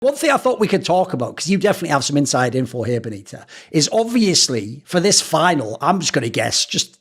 One thing I thought we could talk about, because you definitely have some inside info here, Benita, is obviously for this final, I'm just going to guess, just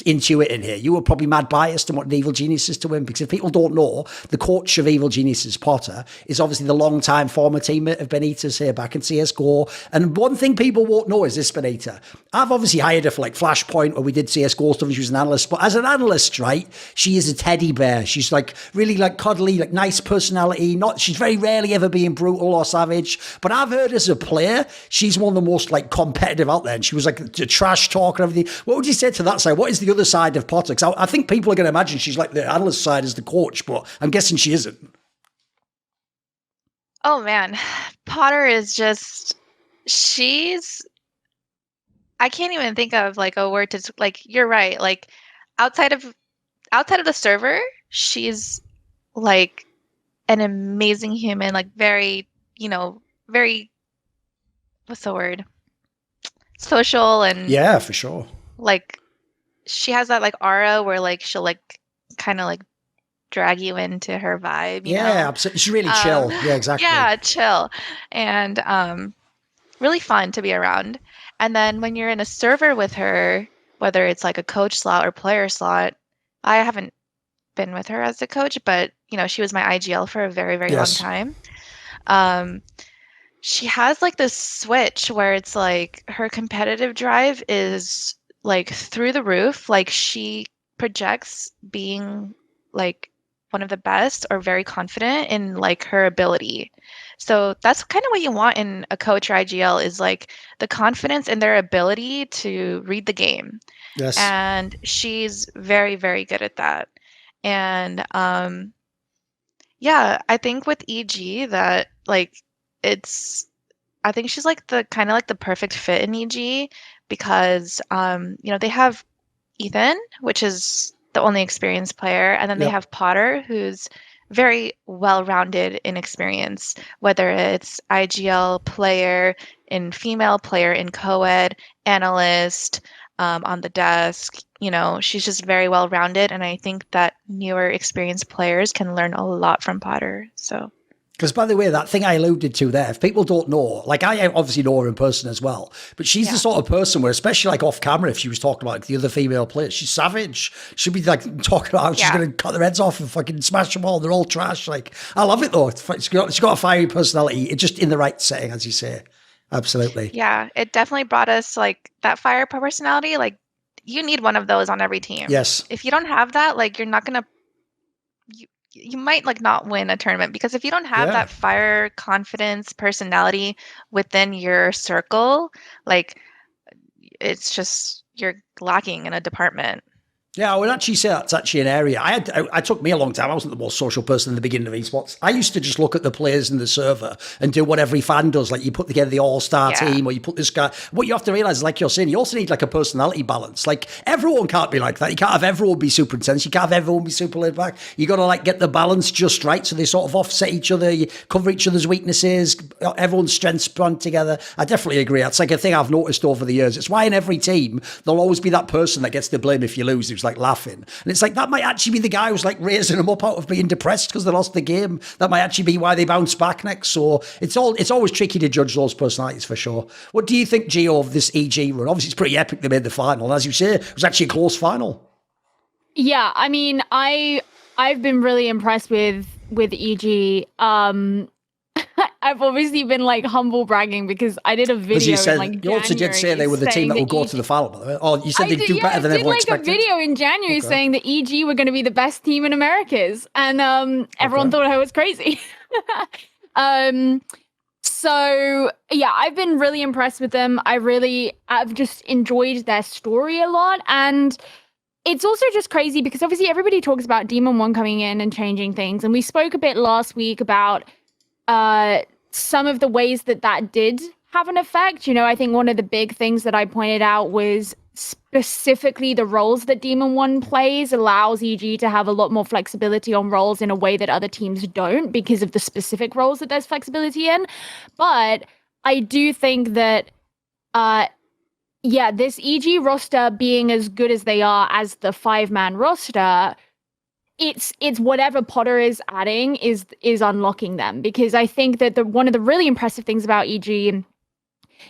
intuiting here, you were probably mad biased and wanted Evil Geniuses to win, because if people don't know, the coach of Evil Geniuses, Potter, is obviously the long-time former teammate of Benita's here back in CSGO. And one thing people won't know is this, Benita. I've obviously hired her for like Flashpoint, where we did CSGO stuff and she was an analyst, but as an analyst, right, she is a teddy bear. She's like really like cuddly, like nice personality. She's very rarely ever being brutal or savage, but I've heard as a player, she's one of the most like competitive out there, and she was like the trash talk and everything. What would you say to that side? What is the other side of Potter? Because I think people are going to imagine she's like the analyst side as the coach, but I'm guessing she isn't. Oh man, Potter is I can't even think of like a word to, like, you're right. Like outside of the server, she's like an amazing human, like very, very, what's the word? Social, and yeah, for sure. Like she has that like aura where like she'll like kind of like drag you into her vibe. You know? Absolutely. She's really chill. Yeah, exactly. Yeah, chill, and really fun to be around. And then when you're in a server with her, whether it's like a coach slot or player slot, I haven't been with her as a coach, but she was my IGL for a very, very long time. She has like this switch where it's like her competitive drive is like through the roof. Like she projects being like one of the best or very confident in like her ability. So that's kind of what you want in a coach or IGL, is like the confidence in their ability to read the game. Yes. And she's very, very good at that. And yeah, I think with EG that like I think she's like the kind of like the perfect fit in EG, because they have Ethan, which is the only experienced player, and then they have Potter, who's very well-rounded in experience, whether it's IGL player, in female player, in co-ed, analyst, on the desk. She's just very well-rounded, and I think that newer experienced players can learn a lot from Potter. So. Because, by the way, that thing I alluded to there, if people don't know, like I obviously know her in person as well, but she's the sort of person where, especially like off camera, if she was talking about like, the other female players, she's savage. She'd be like talking about how she's going to cut their heads off and fucking smash them all. They're all trash. Like, I love it though. She's got a fiery personality. It's just in the right setting, as you say. Absolutely. Yeah, it definitely brought us like that fire personality. Like, you need one of those on every team. Yes. If you don't have that, like, you're not going to, you might like not win a tournament, because if you don't have that fire, confidence, personality within your circle, like it's just, you're lacking in a department. Yeah, I would actually say that's actually an area. I took me a long time. I wasn't the most social person in the beginning of esports. I used to just look at the players in the server and do what every fan does. Like you put together the all-star team, or you put this guy. What you have to realize is, like you're saying, you also need like a personality balance. Like everyone can't be like that. You can't have everyone be super intense. You can't have everyone be super laid back. You got to like get the balance just right, so they sort of offset each other. You cover each other's weaknesses. Everyone's strengths band together. I definitely agree. That's like a thing I've noticed over the years. It's why in every team there'll always be that person that gets the blame if you lose. Like laughing, and it's like that might actually be the guy who's like raising them up out of being depressed because they lost the game. That might actually be why they bounce back next. So it's always tricky to judge those personalities for sure. What do you think, Gio, of this EG run? Obviously it's pretty epic they made the final, and as you say, it was actually a close final. Yeah, I mean, I've been really impressed with EG. I've obviously been like humble bragging because I did a video in like you also did say they were the team that will go to the final, by the way. Oh, you said they'd do better than everyone expected. I did like a video in January saying that EG were going to be the best team in Americas, and everyone thought I was crazy. So yeah, I've been really impressed with them. I've just enjoyed their story a lot, and it's also just crazy because obviously everybody talks about Demon One coming in and changing things, and we spoke a bit last week about some of the ways that did have an effect. I think one of the big things that I pointed out was specifically the roles that Demon One plays allows EG to have a lot more flexibility on roles in a way that other teams don't, because of the specific roles that there's flexibility in. But I do think that, this EG roster being as good as they are as the 5-man roster it's whatever Potter is adding is unlocking them, because I think that one of the really impressive things about EG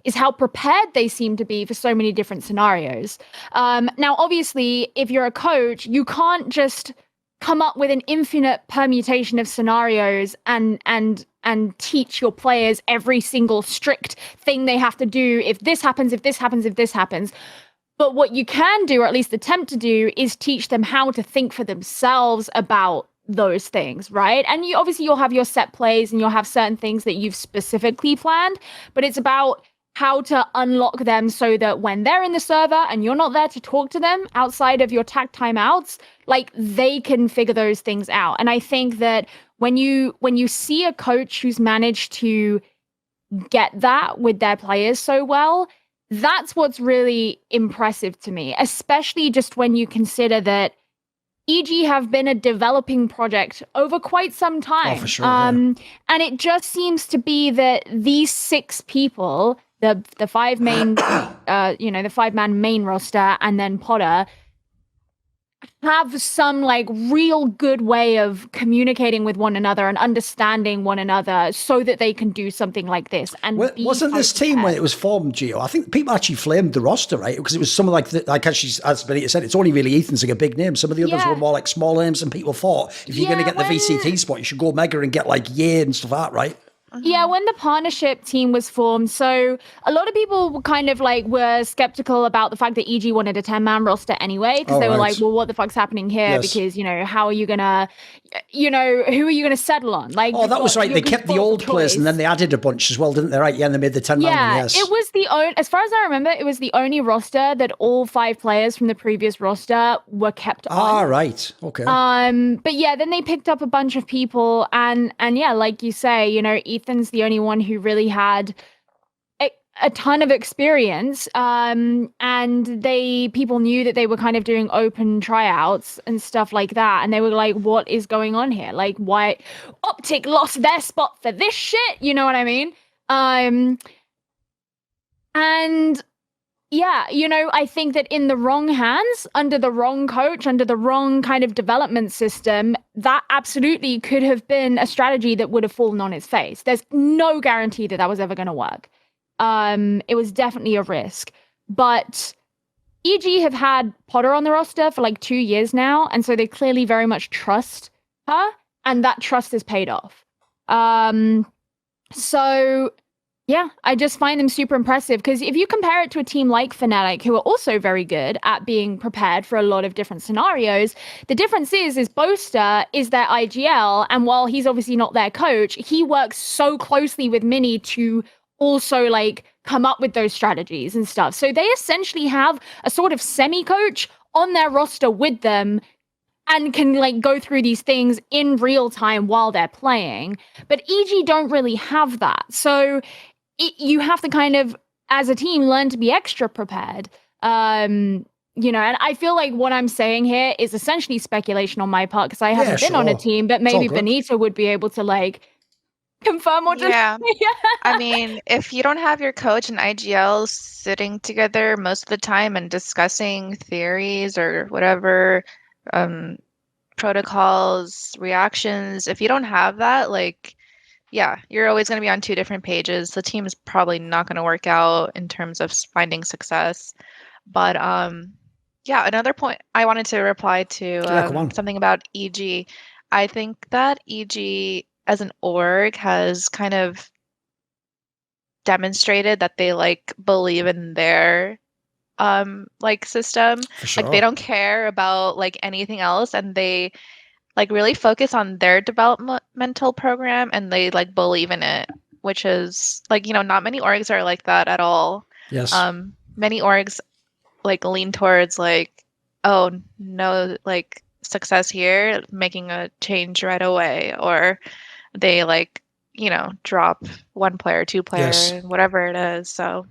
is how prepared they seem to be for so many different scenarios. Now, obviously, if you're a coach, you can't just come up with an infinite permutation of scenarios and teach your players every single strict thing they have to do. If this happens, if this happens, if this happens. But what you can do, or at least attempt to do, is teach them how to think for themselves about those things, right? And you'll have your set plays and you'll have certain things that you've specifically planned, but it's about how to unlock them so that when they're in the server and you're not there to talk to them outside of your tag timeouts, like, they can figure those things out. And I think that when you see a coach who's managed to get that with their players so well, that's what's really impressive to me, especially just when you consider that EG have been a developing project over quite some time. Oh, for sure. And it just seems to be that these 6 people, the 5 main, the 5-man main roster, and then Potter, have some like real good way of communicating with one another and understanding one another so that they can do something like this. And wasn't this team when it was formed, Gio? I think people actually flamed the roster, right? Because it was some like as Benita said, it's only really Ethan's like a big name. Some of the others were more like small names, and people thought if you're going to get the VCT spot, you should go mega and get like Ye and stuff like that, right? Yeah, when the partnership team was formed, so a lot of people kind of like were skeptical about the fact that EG wanted a 10-man roster anyway, because they were like, well, what the fuck's happening here? Yes. Because, how are you gonna, who are you gonna settle on? Like, that was right. They kept the old players and then they added a bunch as well, didn't they? Right? Yeah, and they made the 10-man. Yeah, yes. It was as far as I remember, it was the only roster that all 5 players from the previous roster were kept on. Ah, right. Okay. But yeah, then they picked up a bunch of people, and yeah, like you say, Ethan's the only one who really had a ton of experience, and people knew that they were kind of doing open tryouts and stuff like that, and they were like, what is going on here? Like, why Optic lost their spot for this shit? You know what I mean? And yeah, I think that in the wrong hands, under the wrong coach, under the wrong kind of development system, that absolutely could have been a strategy that would have fallen on its face. There's no guarantee that was ever going to work. It was definitely a risk. But EG have had Potter on the roster for like 2 years now, and so they clearly very much trust her, and that trust has paid off. So yeah, I just find them super impressive, because if you compare it to a team like Fnatic, who are also very good at being prepared for a lot of different scenarios, the difference is Boaster is their IGL, and while he's obviously not their coach, he works so closely with Mini to also like come up with those strategies and stuff. So they essentially have a sort of semi-coach on their roster with them and can like go through these things in real time while they're playing. But EG don't really have that. So you have to kind of, as a team, learn to be extra prepared. And I feel like what I'm saying here is essentially speculation on my part, because I haven't been on a team, but maybe Benita would be able to like confirm or deny. Yeah. I mean, if you don't have your coach and IGL sitting together most of the time and discussing theories or whatever, protocols, reactions, if you don't have that, like, yeah, you're always going to be on 2 different pages. The team is probably not going to work out in terms of finding success. But yeah, another point I wanted to reply to something about EG. I think that EG as an org has kind of demonstrated that they like believe in their like system. Sure. Like they don't care about like anything else, and they like really focus on their developmental program, and they like believe in it, which is like, not many orgs are like that at all. Yes. Many orgs like lean towards like, oh no, like success here, making a change right away, or they like, drop 1 player, 2 player, whatever it is. So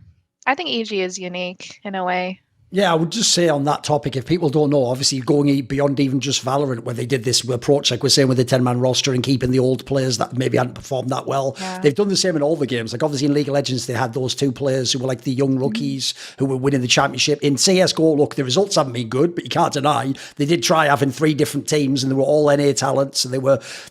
I think EG is unique in a way. Yeah, I would just say on that topic, if people don't know, obviously going beyond even just Valorant, where they did this approach, like we're saying with the 10-man roster and keeping the old players that maybe hadn't performed that well. Yeah. They've done the same in all the games. Like obviously in League of Legends, they had those 2 players who were like the young rookies who were winning the championship. In CSGO, look, the results haven't been good, but you can't deny they did try having 3 different teams, and they were all NA talents, and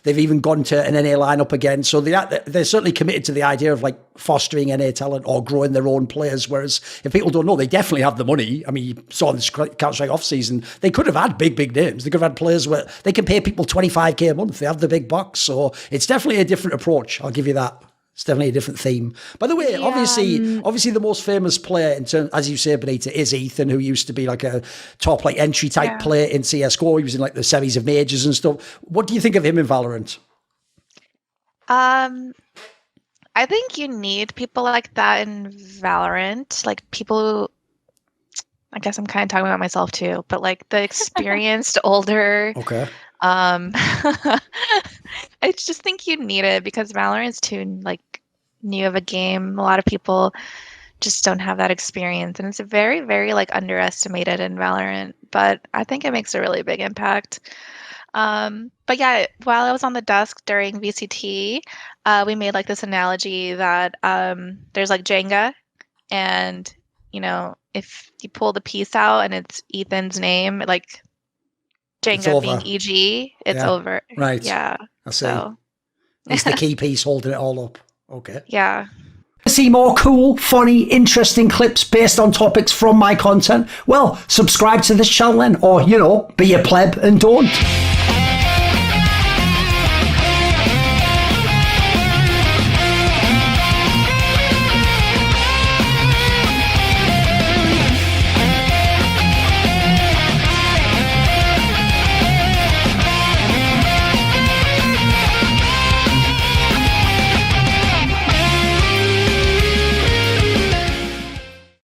they've even gone to an NA lineup again. So they're certainly committed to the idea of like fostering NA talent or growing their own players. Whereas if people don't know, they definitely have the money. I mean, you saw in the Counter-Strike off-season, they could have had big names. They could have had players where they can pay people $25K a month. They have the big bucks. So it's definitely a different approach. I'll give you that. It's definitely a different theme. By the way, obviously the most famous player in terms, as you say, Benita, is Ethan, who used to be like a top like entry type player in CSGO. He was in like the semis of majors and stuff. What do you think of him in Valorant? I think you need people like that in Valorant, like people who, I guess I'm kind of talking about myself too, but like the experienced older. Okay. I just think you need it because Valorant's too like new of a game. A lot of people just don't have that experience, and it's very, very like underestimated in Valorant. But I think it makes a really big impact. But yeah, while I was on the desk during VCT, we made like this analogy that there's like Jenga, and you know, if you pull the piece out and it's Ethan's name, like Jenga being EG, it's over. Right. Yeah. I see. So. It's the key piece holding it all up. Okay. Yeah. See more cool, funny, interesting clips based on topics from my content? Well, subscribe to this channel then, or, you know, be a pleb and don't.